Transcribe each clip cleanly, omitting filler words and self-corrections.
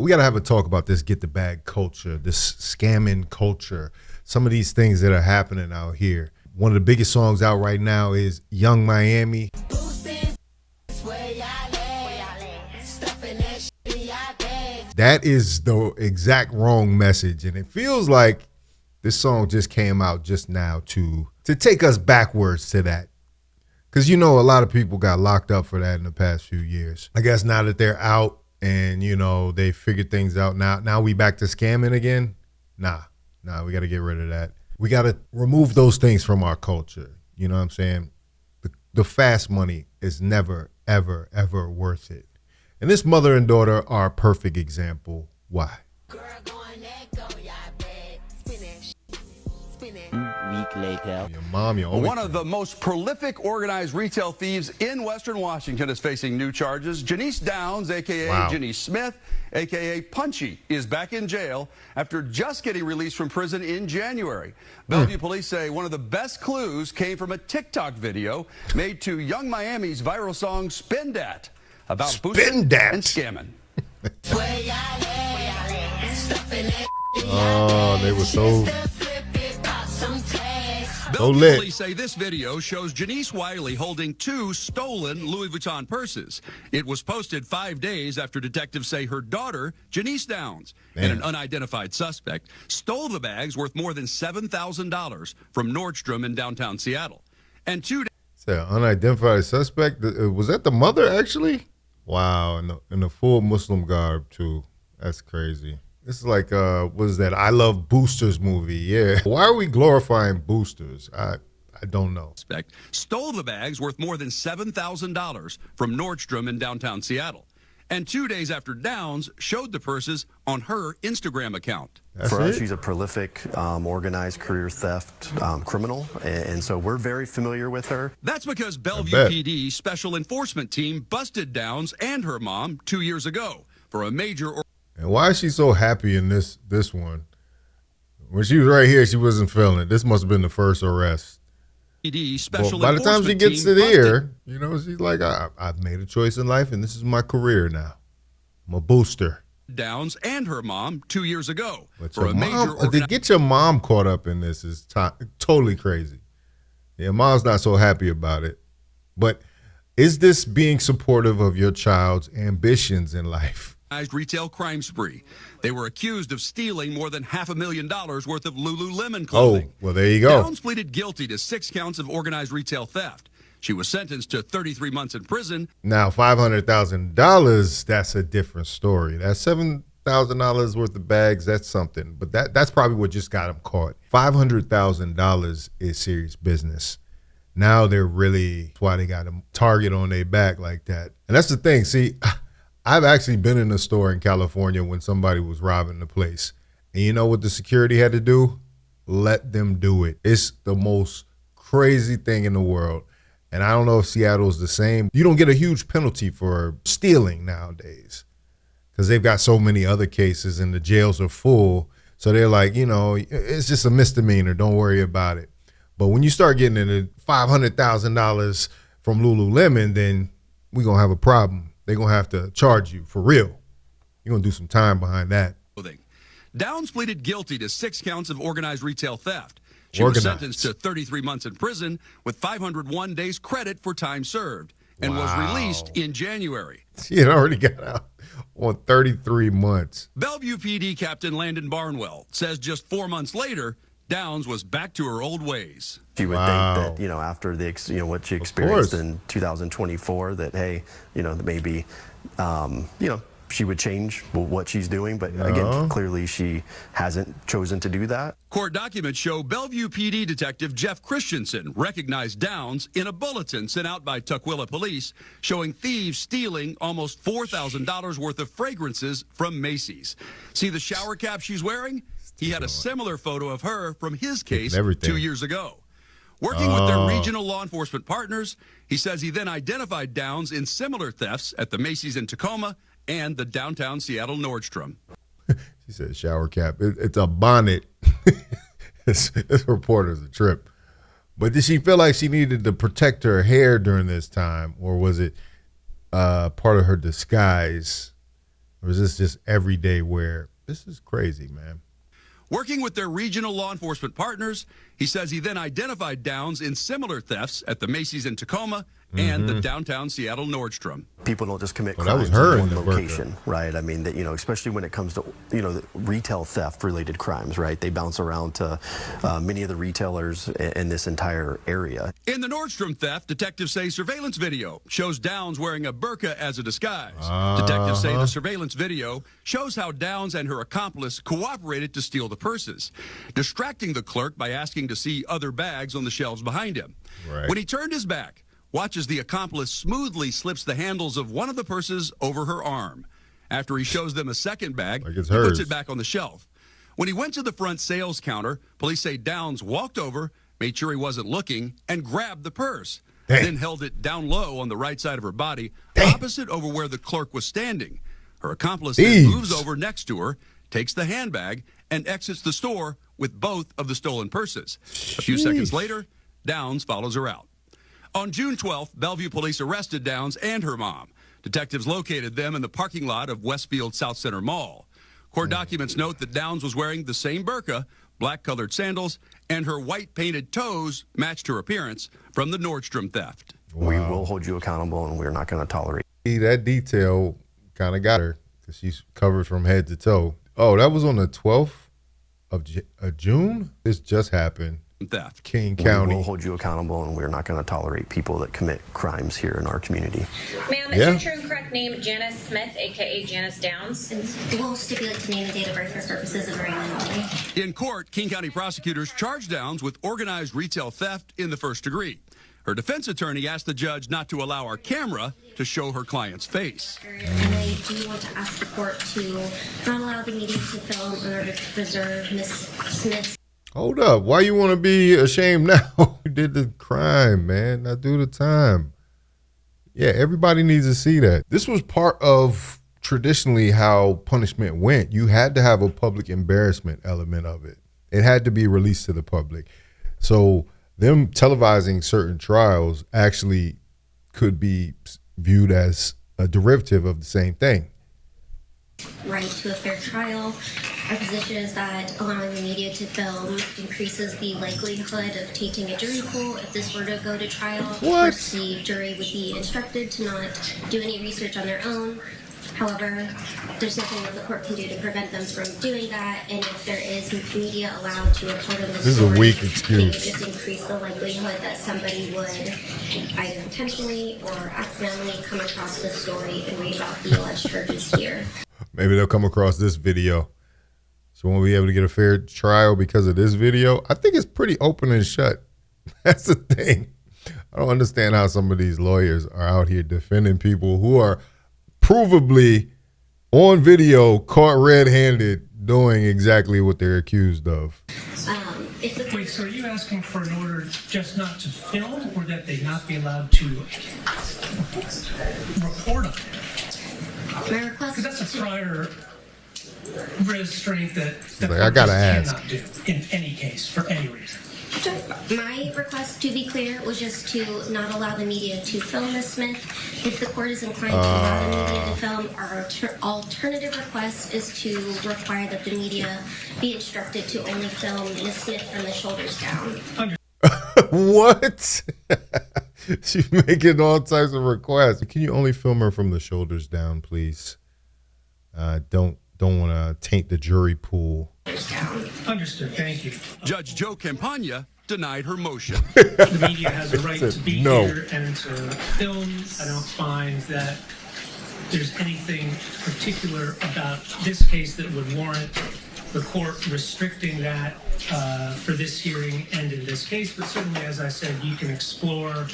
We got to have a talk about this get the bag culture, this scamming culture, some of these things that are happening out here. One of the biggest songs out right now is Young Miami. That is the exact wrong message. And it feels like this song just came out just now to take us backwards to that. Because, you know, a lot of people got locked up for that in the past few years. I guess now that they're out and, you know, they figured things out now we back to scamming again? Nah, we got to get rid of that. We got to remove those things from our culture. You know what I'm saying? The fast money is never, ever, ever worth it. And this mother and daughter are a perfect example. Why? Girl, Week later. Your mom, your only One of the most prolific organized retail thieves in Western Washington is facing new charges. Janice Downs, a.k.a. Janice Smith, a.k.a. Punchy, is back in jail after just getting released from prison in January. Bellevue police say one of the best clues came from a TikTok video made to Young Miami's viral song Spin DAT about boosting and scamming. Oh, they were so Bellevue lit. police say this video shows Janice Wiley holding two stolen Louis Vuitton purses. It was posted 5 days after detectives say her daughter, Janice Downs, and an unidentified suspect stole the bags worth more than $7,000 from Nordstrom in downtown Seattle. And 2 days. An unidentified suspect? Was that the mother, actually? Wow, in the full Muslim garb, too. That's crazy. This is like, what is that? I Love Boosters movie. Yeah. Why are we glorifying boosters? I don't know. Suspect stole the bags worth more than $7,000 from Nordstrom in downtown Seattle. And 2 days after Downs showed the purses on her Instagram account. For us, she's a prolific, organized career theft criminal, and so we're very familiar with her. That's because Bellevue PD Special Enforcement Team busted Downs and her mom 2 years ago for a major. And why is she so happy in this one? When she was right here, she wasn't feeling it. This must have been the first arrest. PD Special By the time she gets to here, you know, she's like, I've made a choice in life, and this is my career now. I'm a booster. Downs and her mom 2 years ago But for a major. To get your mom caught up in this is totally crazy. Your mom's not so happy about it. But is this being supportive of your child's ambitions in life? Retail crime spree. They were accused of stealing more than $500,000 worth of Lululemon clothing. Oh, well, there you go. Downs pleaded guilty to 6 counts of organized retail theft. She was sentenced to 33 months in prison. Now, $500,000, that's a different story. That's $7,000 worth of bags. That's something. But that's probably what just got him caught. $500,000 is serious business. Now that's why they got a target on their back like that. And that's the thing. See, I've actually been in a store in California when somebody was robbing the place. And you know what the security had to do? Let them do it. It's the most crazy thing in the world. And I don't know if Seattle's the same. You don't get a huge penalty for stealing nowadays because they've got so many other cases and the jails are full. So they're like, you know, it's just a misdemeanor. Don't worry about it. But when you start getting into $500,000 from Lululemon, then we're going to have a problem. They're going to have to charge you for real. You're going to do some time behind that. Downs pleaded guilty to 6 counts of organized retail theft. She was sentenced to 33 months in prison with 501 days credit for time served and was released in January. She had already got out on 33 months. Bellevue PD Captain Landon Barnwell says just 4 months later, Downs was back to her old ways. She would think that, you know, after what she experienced in 2024, that, hey, you know, maybe, you know, she would change what she's doing. But again, clearly she hasn't chosen to do that. Court documents show Bellevue PD Detective Jeff Christensen recognized Downs in a bulletin sent out by Tukwila Police showing thieves stealing almost $4,000 worth of fragrances from Macy's. See the shower cap she's wearing? He had a similar photo of her from his case 2 years ago. Working with their regional law enforcement partners, he says he then identified Downs in similar thefts at the Macy's in Tacoma and the downtown Seattle Nordstrom. She said shower cap. It's a bonnet. This reporter's a trip. But did she feel like she needed to protect her hair during this time, or was it part of her disguise Or is this just every day where this is crazy, man? Working with their regional law enforcement partners, he says he then identified Downs in similar thefts at the Macy's in Tacoma and the downtown Seattle Nordstrom. People don't just commit That crimes was her in in one the location, right? I mean, that, you know, especially when it comes to, you know, retail theft related crimes, right? They bounce around to many of the retailers in this entire area. In the Nordstrom theft, detectives say surveillance video shows Downs wearing a burqa as a disguise. Detectives say the surveillance video shows how Downs and her accomplice cooperated to steal the purses, distracting the clerk by asking to see other bags on the shelves behind him. Right. When he turned his back, watch as the accomplice smoothly slips the handles of one of the purses over her arm. After he shows them a second bag, like it's he hers. puts it back on the shelf. When he went to the front sales counter, police say Downs walked over, made sure he wasn't looking, and grabbed the purse. Damn. Then held it down low on the right side of her body, Damn. opposite over where the clerk was standing. Her accomplice Thieves. then moves over next to her, takes the handbag, and exits the store with both of the stolen purses. A few seconds later, Downs follows her out. On June 12th, Bellevue police arrested Downs and her mom. Detectives located them in the parking lot of Westfield South Center Mall. Court documents note that Downs was wearing the same burqa, black-colored sandals, and her white-painted toes matched her appearance from the Nordstrom theft. Wow. We will hold you accountable, and we're not going to tolerate. That detail kind of got her because she's covered from head to toe. Oh, that was on the 12th of June? This just happened. Theft. King We County. will hold you accountable, and we're not going to tolerate people that commit crimes here in our community. Ma'am, Yeah. is your true and correct name Janice Smith, a.k.a. Janice Downs? We'll stipulate the name and date of birth for purposes of arraignment only. In court, King County prosecutors charged Downs with organized retail theft in the first degree. Her defense attorney asked the judge not to allow our camera to show her client's face. And I do want to ask the court to not allow the media to film in order to preserve Ms. Smith's. Hold up. Why you want to be ashamed now? You did the crime, man. Now do the time. Yeah, everybody needs to see that. This was part of traditionally how punishment went. You had to have a public embarrassment element of it. It had to be released to the public. So them televising certain trials actually could be viewed as a derivative of the same thing. Right to a fair trial. Our position is that allowing the media to film increases the likelihood of tainting a jury pool. If this were to go to trial, of course, the jury would be instructed to not do any research on their own. However, there's nothing that the court can do to prevent them from doing that. And if there is media allowed to report on the This is a story, weak it would excuse. just increase the likelihood that somebody would either intentionally or accidentally come across this story and read about the alleged charges here. Maybe they'll come across this video. So won't be able to get a fair trial because of this video. I think it's pretty open and shut. That's the thing. I don't understand how some of these lawyers are out here defending people who are provably on video caught red-handed doing exactly what they're accused of. Wait, so are you asking for an order just not to film, or that they not be allowed to report on it? My request Because that's a prior restraint that Like, I gotta ask. cannot do in any case for any reason. My request, to be clear, was just to not allow the media to film Ms. Smith. If the court is inclined to allow the media to film, our alternative request is to require that the media be instructed to only film Ms. Smith from the shoulders down. What? She's making all types of requests. Can you only film her from the shoulders down, please? Don't want to taint the jury pool. Understood. Thank you. Judge Joe Campagna denied her motion. The media has a right to be No. here and to film. I don't find that there's anything particular about this case that would warrant the court restricting that for this hearing and in this case. But certainly, as I said, you can explore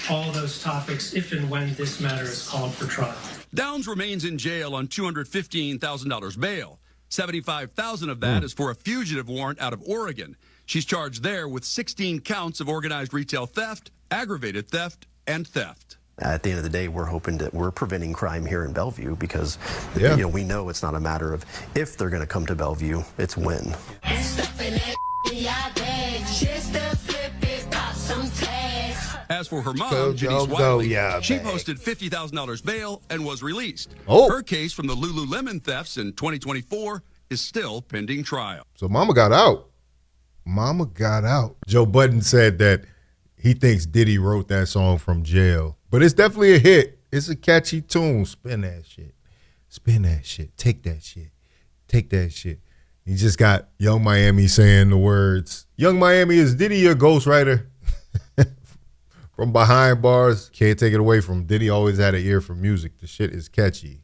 all those topics if and when this matter is called for trial. Downs remains in jail on $215,000 bail. $75,000 of that is for a fugitive warrant out of Oregon. She's charged there with 16 counts of organized retail theft, aggravated theft, and theft. At the end of the day, we're hoping that we're preventing crime here in Bellevue because we know it's not a matter of if they're going to come to Bellevue, it's when. At As for her mom, Go, Janice go, Wiley, yeah, she babe. posted $50,000 bail and was released. Oh. Her case from the Lululemon thefts in 2024 is still pending trial. So mama got out. Mama got out. Joe Budden said that he thinks Diddy wrote that song from jail. But it's definitely a hit. It's a catchy tune. Spin that shit. Spin that shit. Take that shit. Take that shit. He just got Young Miami saying the words. Young Miami, is Diddy your ghostwriter? From behind bars. Can't take it away from Diddy. Always had an ear for music. The shit is catchy.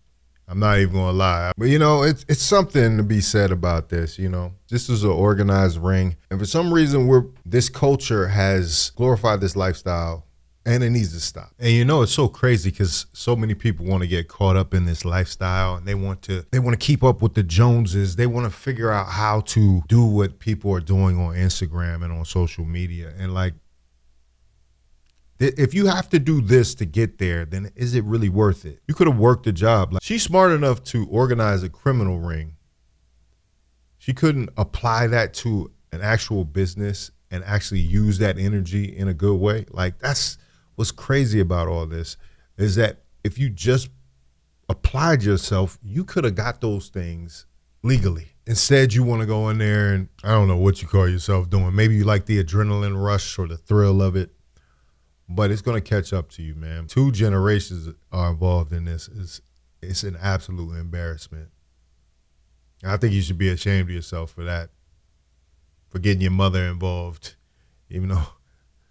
I'm not even gonna lie. But you know, it's something to be said about this, you know. This is an organized ring. And for some reason this culture has glorified this lifestyle, and it needs to stop. And you know, it's so crazy because so many people want to get caught up in this lifestyle, and they want to keep up with the Joneses. They want to figure out how to do what people are doing on Instagram and on social media. And like, if you have to do this to get there, then is it really worth it? You could have worked a job. Like, she's smart enough to organize a criminal ring. She couldn't apply that to an actual business and actually use that energy in a good way. Like, that's what's crazy about all this, is that if you just applied yourself, you could have got those things legally. Instead, you want to go in there and I don't know what you call yourself doing. Maybe you like the adrenaline rush or the thrill of it. But it's going to catch up to you, man. 2 generations are involved in this. It's an absolute embarrassment. I think you should be ashamed of yourself for that, for getting your mother involved. Even though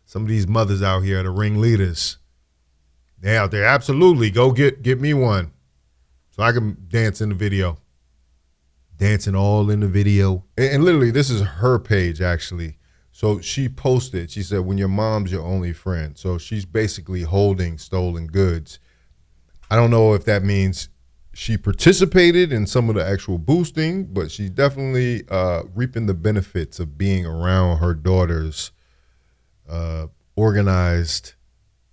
some of these mothers out here are the ringleaders. They out there, absolutely, go get me one so I can dance in the video. Dancing all in the video. And literally, this is her page, actually. So she posted, she said, when your mom's your only friend. So she's basically holding stolen goods. I don't know if that means she participated in some of the actual boosting, but she's definitely reaping the benefits of being around her daughter's organized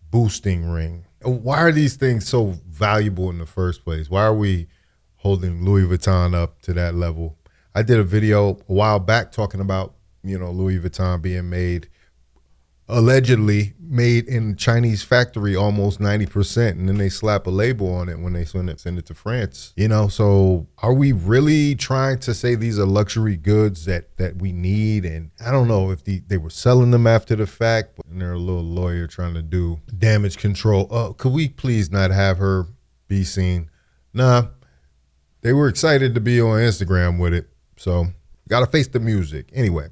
boosting ring. Why are these things so valuable in the first place? Why are we holding Louis Vuitton up to that level? I did a video a while back talking about, you know, Louis Vuitton being allegedly made in Chinese factory almost 90%, and then they slap a label on it when they send it to France. You know, so are we really trying to say these are luxury goods that we need? And I don't know if they were selling them after the fact, but they're a little lawyer trying to do damage control. Could we please not have her be seen? Nah, they were excited to be on Instagram with it, so gotta face the music. Anyway.